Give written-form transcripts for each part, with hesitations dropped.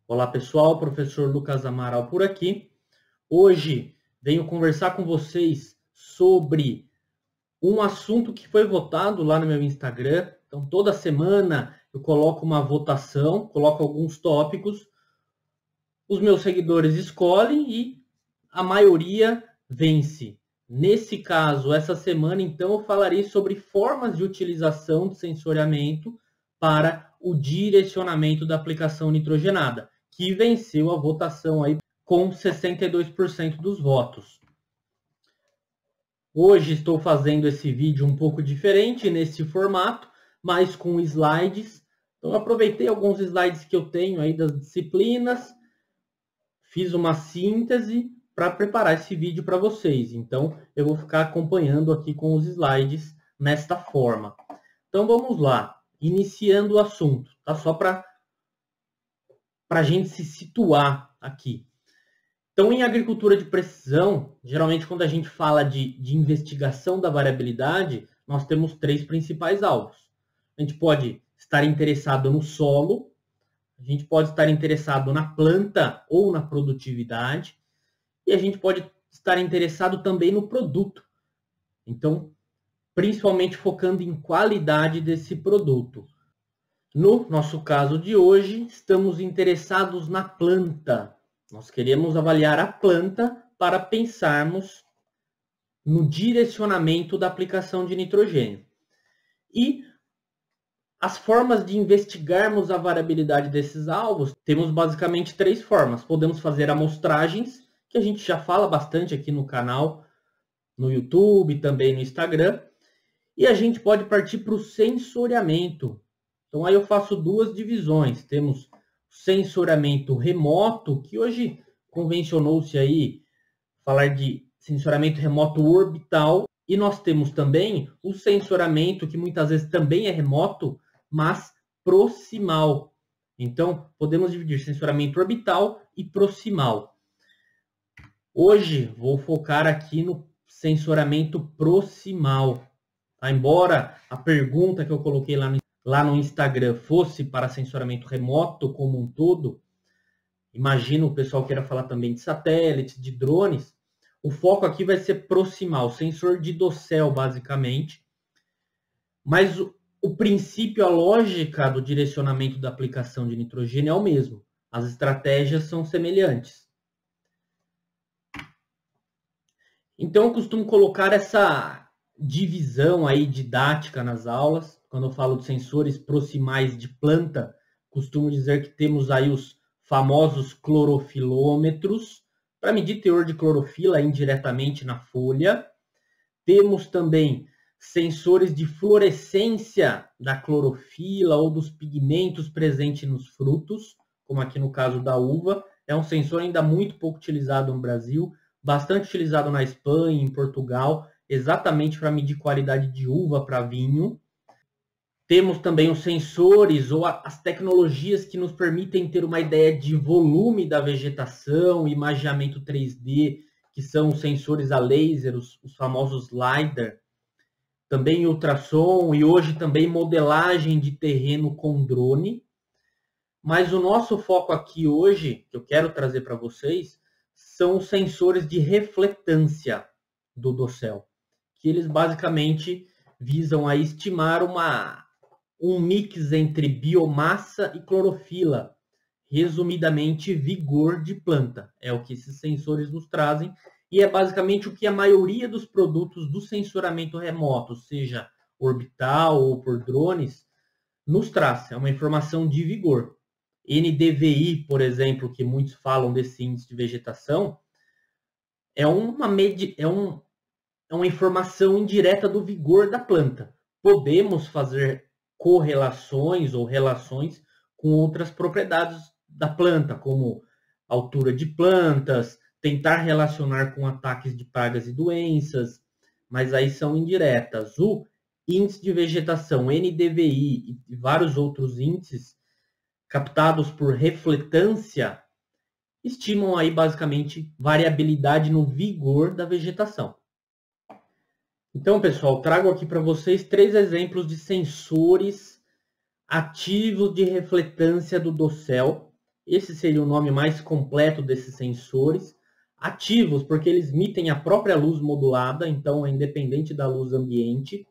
Olá pessoal, professor Lucas Amaral por aqui. Hoje venho conversar com vocês sobre um assunto que foi votado lá no meu Instagram. Então toda semana eu coloco uma votação, coloco alguns tópicos, os meus seguidores escolhem e a maioria vence. Nesse caso, essa semana então eu falarei sobre formas de utilização de sensoriamento para o direcionamento da aplicação nitrogenada, que venceu a votação aí com 62% dos votos. Hoje estou fazendo esse vídeo um pouco diferente nesse formato, mas com slides. Então aproveitei alguns slides que eu tenho aí das disciplinas, fiz uma síntese para preparar esse vídeo para vocês. Então eu vou ficar acompanhando aqui com os slides nesta forma. Então vamos lá, iniciando o assunto, tá? Só para a gente se situar aqui. Então, em agricultura de precisão, geralmente quando a gente fala de investigação da variabilidade, nós temos três principais alvos. A gente pode estar interessado no solo, a gente pode estar interessado na planta ou na produtividade, e a gente pode estar interessado também no produto. Então, principalmente focando em qualidade desse produto. No nosso caso de hoje, estamos interessados na planta. Nós queremos avaliar a planta para pensarmos no direcionamento da aplicação de nitrogênio. E as formas de investigarmos a variabilidade desses alvos, temos basicamente três formas. Podemos fazer amostragens, que a gente já fala bastante aqui no canal, no YouTube, também no Instagram. E a gente pode partir para o sensoriamento. Então aí eu faço duas divisões. Temos o sensoriamento remoto, que hoje convencionou-se aí falar de sensoriamento remoto orbital. E nós temos também o sensoriamento, que muitas vezes também é remoto, mas proximal. Então, podemos dividir sensoriamento orbital e proximal. Hoje, vou focar aqui no sensoriamento proximal. Tá? Embora a pergunta que eu coloquei lá no Instagram fosse para sensoriamento remoto como um todo, imagino o pessoal queira falar também de satélites, de drones, o foco aqui vai ser proximal, sensor de dossel, basicamente. Mas o princípio, a lógica do direcionamento da aplicação de nitrogênio é o mesmo. As estratégias são semelhantes. Então, eu costumo colocar essa divisão aí didática nas aulas. Quando eu falo de sensores proximais de planta, costumo dizer que temos aí os famosos clorofilômetros, para medir teor de clorofila indiretamente na folha. Temos também sensores de fluorescência da clorofila ou dos pigmentos presentes nos frutos, como aqui no caso da uva. É um sensor ainda muito pouco utilizado no Brasil, bastante utilizado na Espanha, em Portugal, exatamente para medir qualidade de uva para vinho. Temos também os sensores ou as tecnologias que nos permitem ter uma ideia de volume da vegetação, imageamento 3D, que são os sensores a laser, os famosos LiDAR. Também ultrassom e hoje também modelagem de terreno com drone. Mas o nosso foco aqui hoje, que eu quero trazer para vocês, são os sensores de refletância do dossel, que eles basicamente visam a estimar um mix entre biomassa e clorofila, resumidamente vigor de planta. É o que esses sensores nos trazem e é basicamente o que a maioria dos produtos do sensoramento remoto, seja orbital ou por drones, nos traz. É uma informação de vigor. NDVI, por exemplo, que muitos falam desse índice de vegetação, é uma informação indireta do vigor da planta. Podemos fazer correlações ou relações com outras propriedades da planta, como altura de plantas, tentar relacionar com ataques de pragas e doenças, mas aí são indiretas. O índice de vegetação, NDVI e vários outros índices captados por refletância estimam aí basicamente variabilidade no vigor da vegetação. Então, pessoal, trago aqui para vocês três exemplos de sensores ativos de refletância do dossel Esse seria o nome mais completo desses sensores. Ativos, porque eles emitem a própria luz modulada, então é independente da luz ambiente.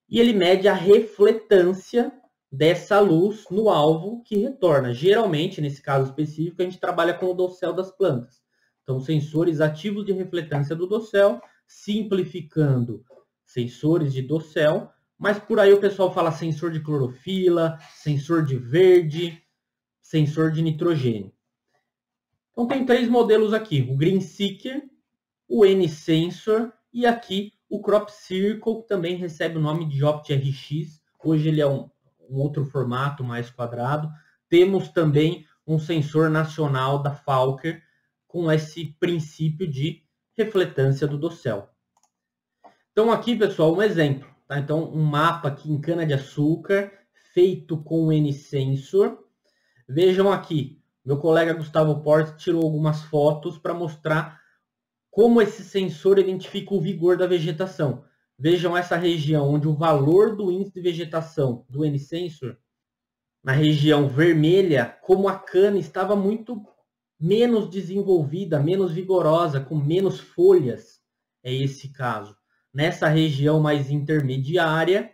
E ele mede a refletância dessa luz no alvo que retorna. Geralmente, nesse caso específico, a gente trabalha com o dossel das plantas. Então, sensores ativos de refletância do dossel, simplificando sensores de dossel, mas por aí o pessoal fala sensor de clorofila, sensor de verde, sensor de nitrogênio. Então, tem 3 modelos aqui, o Green Seeker, o N-Sensor e aqui o Crop Circle, que também recebe o nome de OptiRx. Hoje ele é um outro formato mais quadrado. Temos também um sensor nacional da Falker com esse princípio de refletância do dossel. Então aqui, pessoal, um exemplo. Tá? Então, um mapa aqui em cana-de-açúcar feito com o N-Sensor. Vejam aqui, meu colega Gustavo Portes tirou algumas fotos para mostrar como esse sensor identifica o vigor da vegetação. Vejam essa região onde o valor do índice de vegetação do N-Sensor, na região vermelha, como a cana estava muito menos desenvolvida, menos vigorosa, com menos folhas, é esse caso. Nessa região mais intermediária,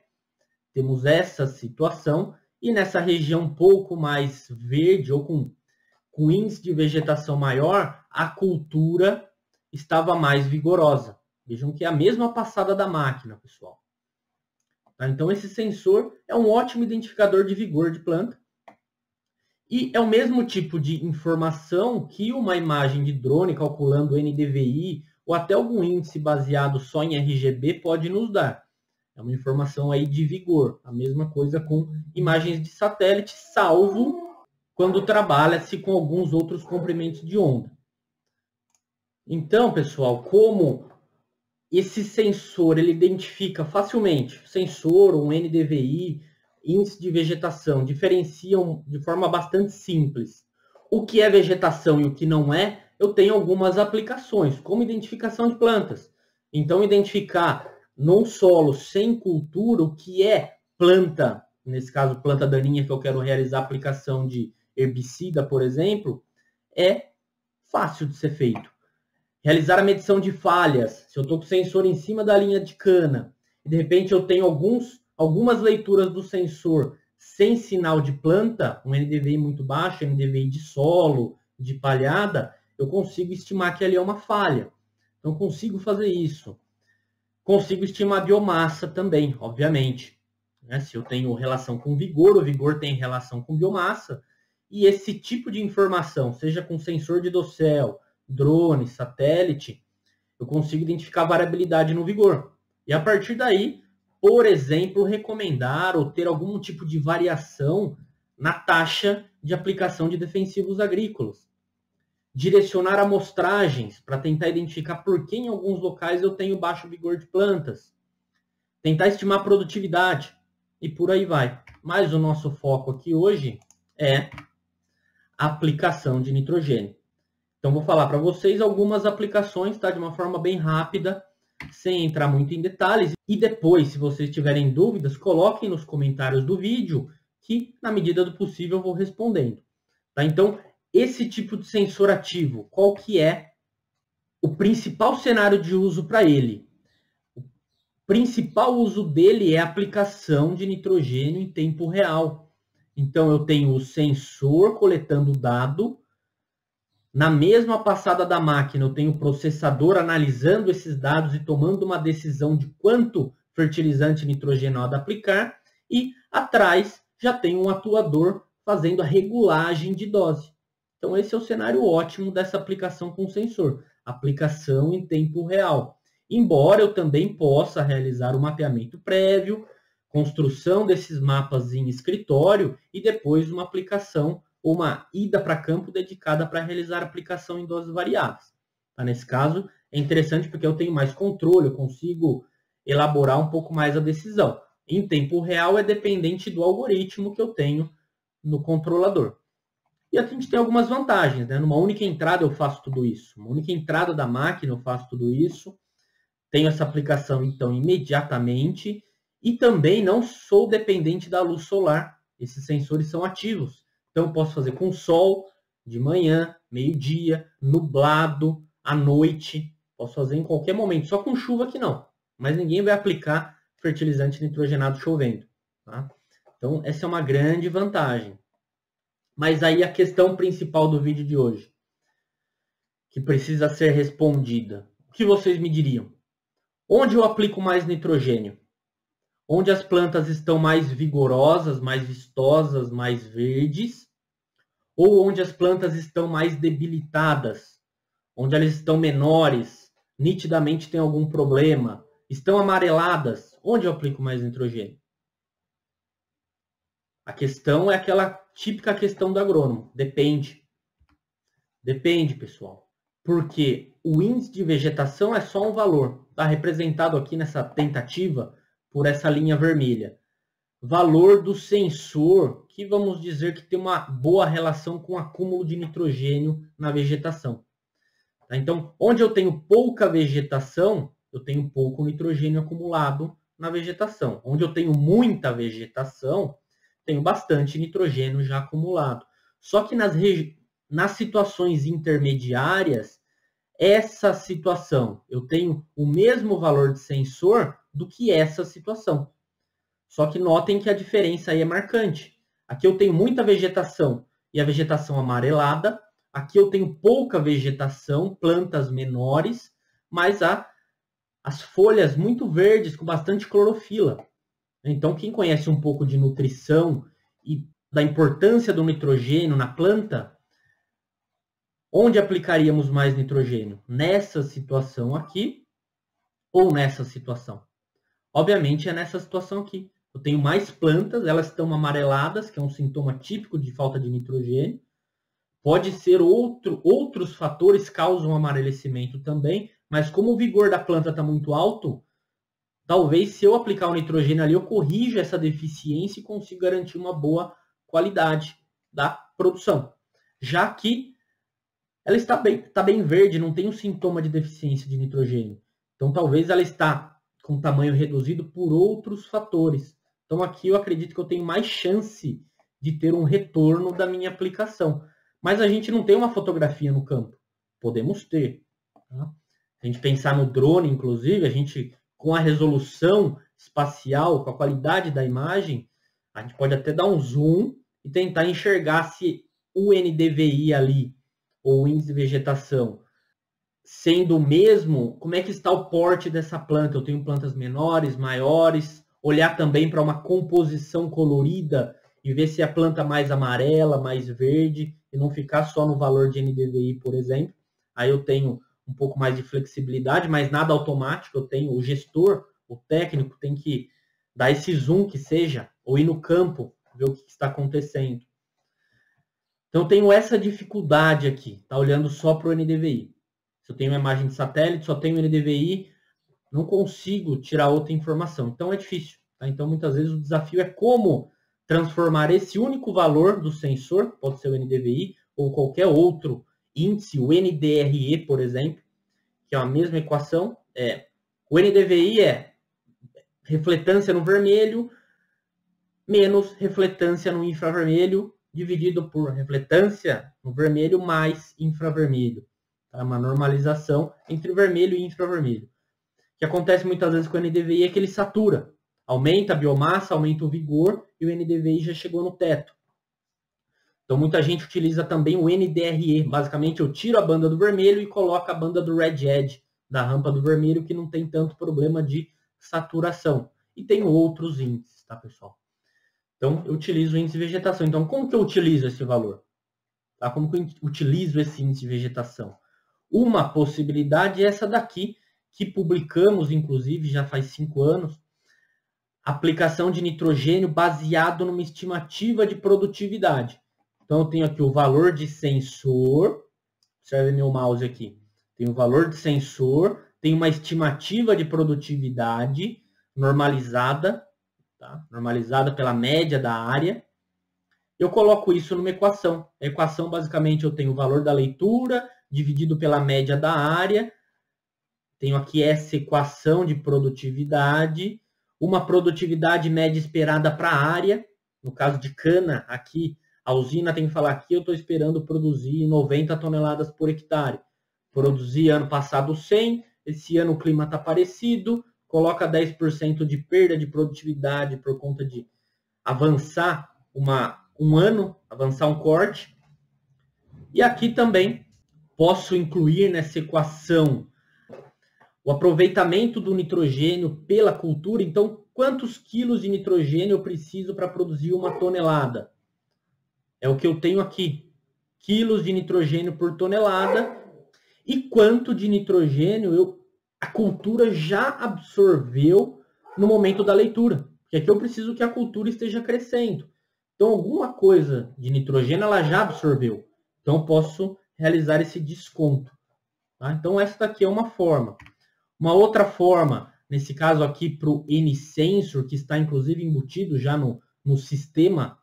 temos essa situação, e nessa região um pouco mais verde, ou com índice de vegetação maior, a cultura estava mais vigorosa. Vejam que é a mesma passada da máquina, pessoal. Tá? Então, esse sensor é um ótimo identificador de vigor de planta. E é o mesmo tipo de informação que uma imagem de drone calculando NDVI ou até algum índice baseado só em RGB pode nos dar. É uma informação aí de vigor. A mesma coisa com imagens de satélite, salvo quando trabalha-se com alguns outros comprimentos de onda. Então, pessoal, como esse sensor ele identifica facilmente, sensor, um NDVI, índice de vegetação, diferenciam de forma bastante simples o que é vegetação e o que não é, eu tenho algumas aplicações, como identificação de plantas. Então, identificar num solo sem cultura o que é planta, nesse caso planta daninha que eu quero realizar a aplicação de herbicida, por exemplo, é fácil de ser feito. Realizar a medição de falhas. Se eu estou com o sensor em cima da linha de cana e de repente eu tenho algumas leituras do sensor sem sinal de planta, um NDVI muito baixo, NDVI de solo, de palhada, eu consigo estimar que ali é uma falha. Então, consigo fazer isso. Consigo estimar a biomassa também, obviamente. Se eu tenho relação com vigor, o vigor tem relação com biomassa, e esse tipo de informação, seja com sensor de dossel, drone, satélite, eu consigo identificar variabilidade no vigor. E a partir daí, por exemplo, recomendar ou ter algum tipo de variação na taxa de aplicação de defensivos agrícolas. Direcionar amostragens para tentar identificar por que em alguns locais eu tenho baixo vigor de plantas. Tentar estimar a produtividade e por aí vai. Mas o nosso foco aqui hoje é a aplicação de nitrogênio. Então, vou falar para vocês algumas aplicações, tá? De uma forma bem rápida, sem entrar muito em detalhes. E depois, se vocês tiverem dúvidas, coloquem nos comentários do vídeo, que na medida do possível eu vou respondendo. Tá? Então, esse tipo de sensor ativo, qual que é o principal cenário de uso para ele? O principal uso dele é a aplicação de nitrogênio em tempo real. Então, eu tenho o sensor coletando dado. Na mesma passada da máquina, eu tenho o processador analisando esses dados e tomando uma decisão de quanto fertilizante nitrogenado aplicar. E atrás já tem um atuador fazendo a regulagem de dose. Então, esse é o cenário ótimo dessa aplicação com sensor. Aplicação em tempo real. Embora eu também possa realizar o mapeamento prévio, construção desses mapas em escritório e depois uma aplicação, uma ida para campo dedicada para realizar a aplicação em doses variadas. Tá? Nesse caso, é interessante porque eu tenho mais controle, eu consigo elaborar um pouco mais a decisão. Em tempo real é dependente do algoritmo que eu tenho no controlador. E aqui a gente tem algumas vantagens, né? Numa única entrada eu faço tudo isso. Uma única entrada da máquina eu faço tudo isso. Tenho essa aplicação, então, imediatamente. E também não sou dependente da luz solar. Esses sensores são ativos. Então, eu posso fazer com sol, de manhã, meio-dia, nublado, à noite. Posso fazer em qualquer momento, só com chuva que não. Mas ninguém vai aplicar fertilizante nitrogenado chovendo. Tá? Então, essa é uma grande vantagem. Mas aí a questão principal do vídeo de hoje, que precisa ser respondida. O que vocês me diriam? Onde eu aplico mais nitrogênio? Onde as plantas estão mais vigorosas, mais vistosas, mais verdes? Ou onde as plantas estão mais debilitadas? Onde elas estão menores, nitidamente tem algum problema, estão amareladas? Onde eu aplico mais nitrogênio? A questão é aquela típica questão do agrônomo. Depende. Depende, pessoal. Porque o índice de vegetação é só um valor. Está representado aqui nessa tentativa por essa linha vermelha. Valor do sensor, que vamos dizer que tem uma boa relação com o acúmulo de nitrogênio na vegetação. Então, onde eu tenho pouca vegetação, eu tenho pouco nitrogênio acumulado na vegetação. Onde eu tenho muita vegetação, tenho bastante nitrogênio já acumulado. Só que nas situações intermediárias, essa situação, eu tenho o mesmo valor de sensor do que essa situação. Só que notem que a diferença aí é marcante. Aqui eu tenho muita vegetação e a vegetação amarelada. Aqui eu tenho pouca vegetação, plantas menores, mas há as folhas muito verdes com bastante clorofila. Então, quem conhece um pouco de nutrição e da importância do nitrogênio na planta, onde aplicaríamos mais nitrogênio? Nessa situação aqui ou nessa situação? Obviamente é nessa situação aqui. Eu tenho mais plantas, elas estão amareladas, que é um sintoma típico de falta de nitrogênio. Pode ser outros fatores causam amarelecimento também, mas como o vigor da planta está muito alto, talvez se eu aplicar o nitrogênio ali, eu corrija essa deficiência e consiga garantir uma boa qualidade da produção. Já que ela está bem verde, não tem um sintoma de deficiência de nitrogênio. Então talvez ela está com tamanho reduzido por outros fatores. Então aqui eu acredito que eu tenho mais chance de ter um retorno da minha aplicação. Mas a gente não tem uma fotografia no campo. Podemos ter. Tá? Se a gente pensar no drone, inclusive, a gente, com a resolução espacial, com a qualidade da imagem, a gente pode até dar um zoom e tentar enxergar se o NDVI ali, ou o índice de vegetação, sendo o mesmo, como é que está o porte dessa planta? Eu tenho plantas menores, maiores, olhar também para uma composição colorida e ver se a planta mais amarela, mais verde, e não ficar só no valor de NDVI, por exemplo. Aí eu tenho um pouco mais de flexibilidade, mas nada automático. Eu tenho o gestor, o técnico, tem que dar esse zoom que seja, ou ir no campo, ver o que está acontecendo. Então eu tenho essa dificuldade aqui, tá olhando só para o NDVI. Se eu tenho uma imagem de satélite, só tenho o NDVI, não consigo tirar outra informação. Então é difícil. Tá? Então muitas vezes o desafio é como transformar esse único valor do sensor, pode ser o NDVI, ou qualquer outro índice, o NDRE, por exemplo, que é a mesma equação. O NDVI é refletância no vermelho menos refletância no infravermelho, dividido por refletância no vermelho mais infravermelho. Tá? Uma normalização entre vermelho e infravermelho. O que acontece muitas vezes com o NDVI é que ele satura. Aumenta a biomassa, aumenta o vigor e o NDVI já chegou no teto. Então muita gente utiliza também o NDRE. Basicamente eu tiro a banda do vermelho e coloco a banda do red edge, da rampa do vermelho, que não tem tanto problema de saturação. E tem outros índices, tá, pessoal? Então eu utilizo o índice de vegetação. Então como que eu utilizo esse valor? Tá? Como que eu utilizo esse índice de vegetação? Uma possibilidade é essa daqui, que publicamos, inclusive, já faz 5 anos, aplicação de nitrogênio baseado numa estimativa de produtividade. Então, eu tenho aqui o valor de sensor, observe meu mouse aqui, tem o valor de sensor, tem uma estimativa de produtividade normalizada, tá? Normalizada pela média da área. Eu coloco isso numa equação. A equação, basicamente, eu tenho o valor da leitura dividido pela média da área. Tenho aqui essa equação de produtividade, uma produtividade média esperada para a área. No caso de cana, aqui, A usina tem que falar aqui, eu estou esperando produzir 90 toneladas por hectare. Produzi ano passado 100, esse ano o clima está parecido, coloca 10% de perda de produtividade por conta de avançar um ano, avançar um corte. E aqui também posso incluir nessa equação o aproveitamento do nitrogênio pela cultura. Então, quantos quilos de nitrogênio eu preciso para produzir 1 tonelada? É o que eu tenho aqui. Quilos de nitrogênio por tonelada. E quanto de nitrogênio a cultura já absorveu no momento da leitura. Porque aqui eu preciso que a cultura esteja crescendo. Então, alguma coisa de nitrogênio ela já absorveu. Então, eu posso realizar esse desconto. Tá? Então, essa daqui é uma forma. Uma outra forma, nesse caso aqui para o N-Sensor, que está inclusive embutido já no sistema,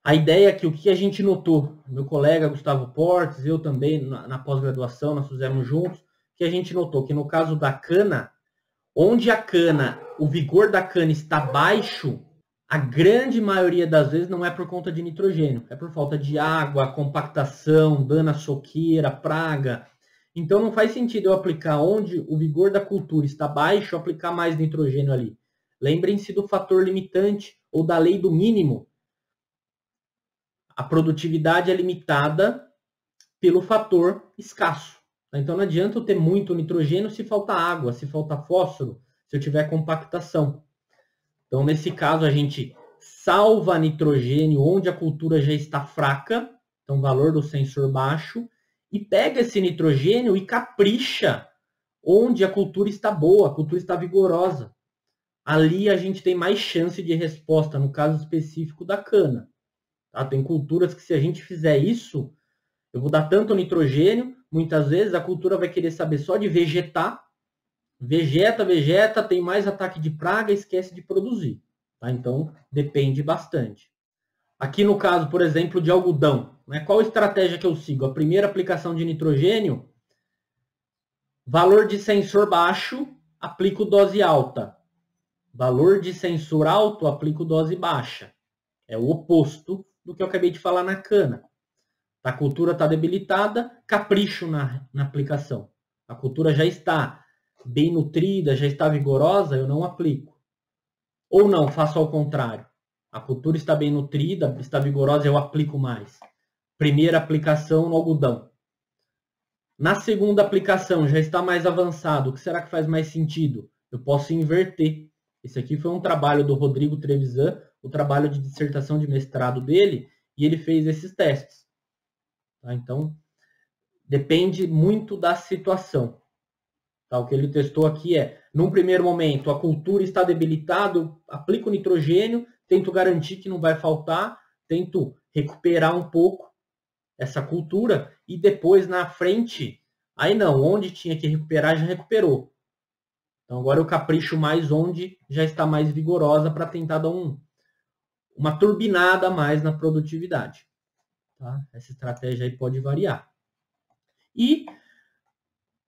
a ideia é que o que a gente notou, meu colega Gustavo Portes, eu também na pós-graduação, nós fizemos juntos, que a gente notou que no caso da cana, onde a cana, o vigor da cana está baixo, a grande maioria das vezes não é por conta de nitrogênio, é por falta de água, compactação, dano à soqueira, praga. Então não faz sentido eu aplicar onde o vigor da cultura está baixo, aplicar mais nitrogênio ali. Lembrem-se do fator limitante ou da lei do mínimo. A produtividade é limitada pelo fator escasso. Então não adianta eu ter muito nitrogênio se falta água, se falta fósforo, se eu tiver compactação. Então nesse caso a gente salva nitrogênio onde a cultura já está fraca, então valor do sensor baixo, e pega esse nitrogênio e capricha onde a cultura está boa, a cultura está vigorosa. Ali a gente tem mais chance de resposta, no caso específico da cana. Tá? Tem culturas que se a gente fizer isso, eu vou dar tanto nitrogênio, muitas vezes a cultura vai querer saber só de vegetar, vegeta, tem mais ataque de praga, esquece de produzir. Tá? Então, depende bastante. Aqui no caso, por exemplo, de algodão, né? Qual estratégia que eu sigo? A primeira aplicação de nitrogênio, valor de sensor baixo, aplico dose alta. Valor de sensor alto, aplico dose baixa. É o oposto do que eu acabei de falar na cana. A cultura está debilitada, capricho na aplicação. A cultura já está bem nutrida, já está vigorosa, eu não aplico. Ou não, faço ao contrário. A cultura está bem nutrida, está vigorosa, eu aplico mais. Primeira aplicação no algodão. Na segunda aplicação, já está mais avançado. O que será que faz mais sentido? Eu posso inverter. Esse aqui foi um trabalho do Rodrigo Trevisan, o trabalho de dissertação de mestrado dele, e ele fez esses testes. Tá? Então, depende muito da situação. Tá? O que ele testou aqui é, num primeiro momento, a cultura está debilitada, eu aplico nitrogênio, tento garantir que não vai faltar, tento recuperar um pouco essa cultura, e depois na frente, aí não, onde tinha que recuperar, já recuperou. Então agora eu capricho mais onde já está mais vigorosa para tentar dar uma turbinada a mais na produtividade. Tá? Essa estratégia aí pode variar. E,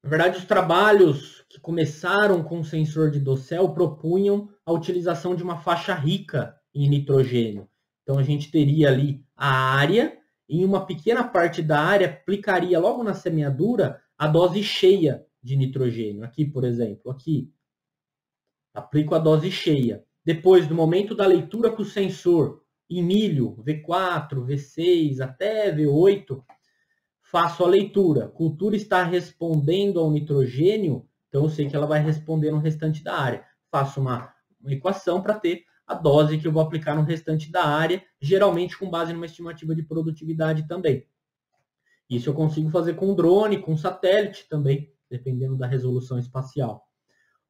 na verdade, os trabalhos que começaram com o sensor de dossel propunham a utilização de uma faixa rica em nitrogênio. Então a gente teria ali a área, e em uma pequena parte da área aplicaria logo na semeadura a dose cheia de nitrogênio. Aqui, por exemplo, aqui aplico a dose cheia. Depois, no momento da leitura com o sensor, em milho, V4, V6, até V8, faço a leitura. A cultura está respondendo ao nitrogênio, então eu sei que ela vai responder no restante da área. Faço uma equação para ter a dose que eu vou aplicar no restante da área, geralmente com base numa estimativa de produtividade também. Isso eu consigo fazer com drone, com satélite também, dependendo da resolução espacial.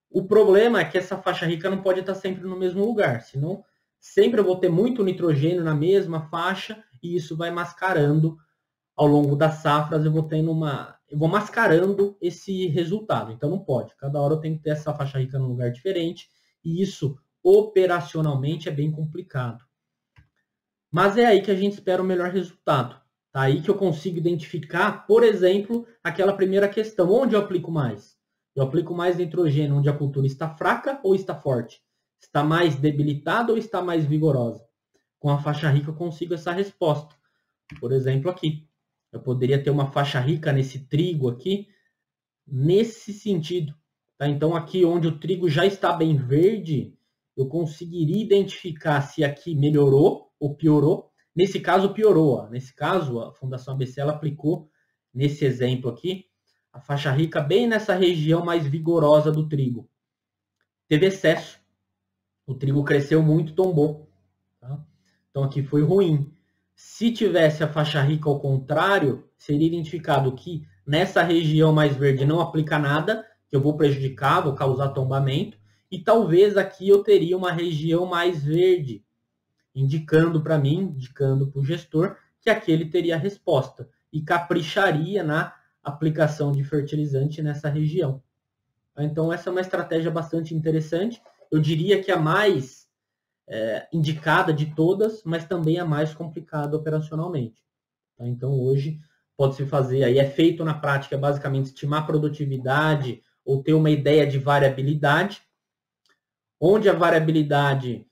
O problema é que essa faixa rica não pode estar sempre no mesmo lugar, senão sempre eu vou ter muito nitrogênio na mesma faixa e isso vai mascarando ao longo das safras, eu vou mascarando esse resultado. Então não pode. Cada hora eu tenho que ter essa faixa rica num lugar diferente e isso operacionalmente é bem complicado. Mas é aí que a gente espera o melhor resultado. Tá aí que eu consigo identificar, por exemplo, aquela primeira questão. Onde eu aplico mais? Eu aplico mais nitrogênio onde a cultura está fraca ou está forte? Está mais debilitada ou está mais vigorosa? com a faixa rica eu consigo essa resposta. Por exemplo, aqui. Eu poderia ter uma faixa rica nesse trigo aqui, nesse sentido. Tá? Então, aqui onde o trigo já está bem verde, eu conseguiria identificar se aqui melhorou ou piorou. Nesse caso, piorou. Ó. Nesse caso, a Fundação ABC ela aplicou, nesse exemplo aqui, a faixa rica bem nessa região mais vigorosa do trigo. Teve excesso. O trigo cresceu muito, tombou. Tá? Então, aqui foi ruim. Se tivesse a faixa rica ao contrário, seria identificado que nessa região mais verde não aplica nada, que eu vou prejudicar, vou causar tombamento, e talvez aqui eu teria uma região mais verde, indicando para mim, indicando para o gestor, que aqui ele teria a resposta, e capricharia na aplicação de fertilizante nessa região. Então, essa é uma estratégia bastante interessante. Eu diria que a mais indicada de todas, mas também a mais complicada operacionalmente. Então, hoje, pode-se fazer, aí é feito na prática, basicamente, estimar produtividade ou ter uma ideia de variabilidade. Onde a variabilidade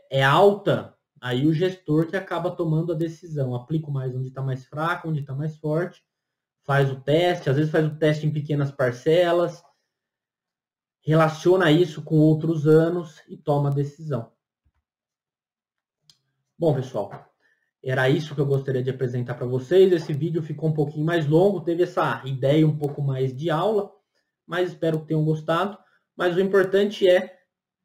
é alta, aí o gestor que acaba tomando a decisão. Aplico mais onde está mais fraco, onde está mais forte, faz o teste, às vezes faz o teste em pequenas parcelas, relaciona isso com outros anos e toma a decisão. Bom, pessoal, era isso que eu gostaria de apresentar para vocês. Esse vídeo ficou um pouquinho mais longo, teve essa ideia um pouco mais de aula, mas espero que tenham gostado. Mas o importante é,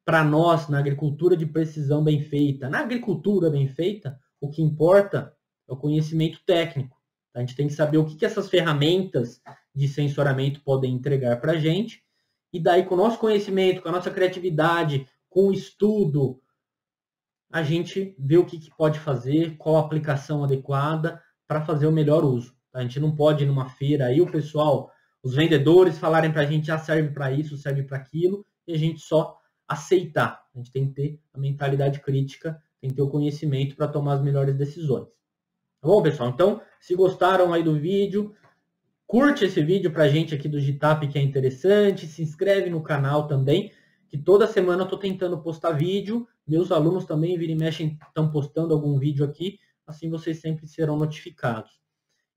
para nós, na agricultura de precisão bem feita, na agricultura bem feita, o que importa é o conhecimento técnico. A gente tem que saber o que essas ferramentas de sensoramento podem entregar para a gente. E daí, com o nosso conhecimento, com a nossa criatividade, com o estudo, a gente vê o que pode fazer, qual a aplicação adequada para fazer o melhor uso. A gente não pode ir numa feira aí o pessoal, os vendedores falarem para a gente, já serve para isso, serve para aquilo, e a gente só aceitar. A gente tem que ter a mentalidade crítica, tem que ter o conhecimento para tomar as melhores decisões. Tá bom, pessoal? Então, se gostaram aí do vídeo, curte esse vídeo para a gente aqui do Gitap, que é interessante, se inscreve no canal também, que toda semana eu estou tentando postar vídeo. Meus alunos também, vira e mexe, estão postando algum vídeo aqui, assim vocês sempre serão notificados.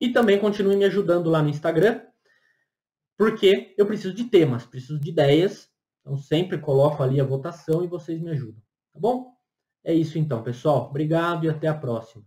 E também continue me ajudando lá no Instagram, porque eu preciso de temas, preciso de ideias, então sempre coloco ali a votação e vocês me ajudam, tá bom? É isso então, pessoal. Obrigado e até a próxima.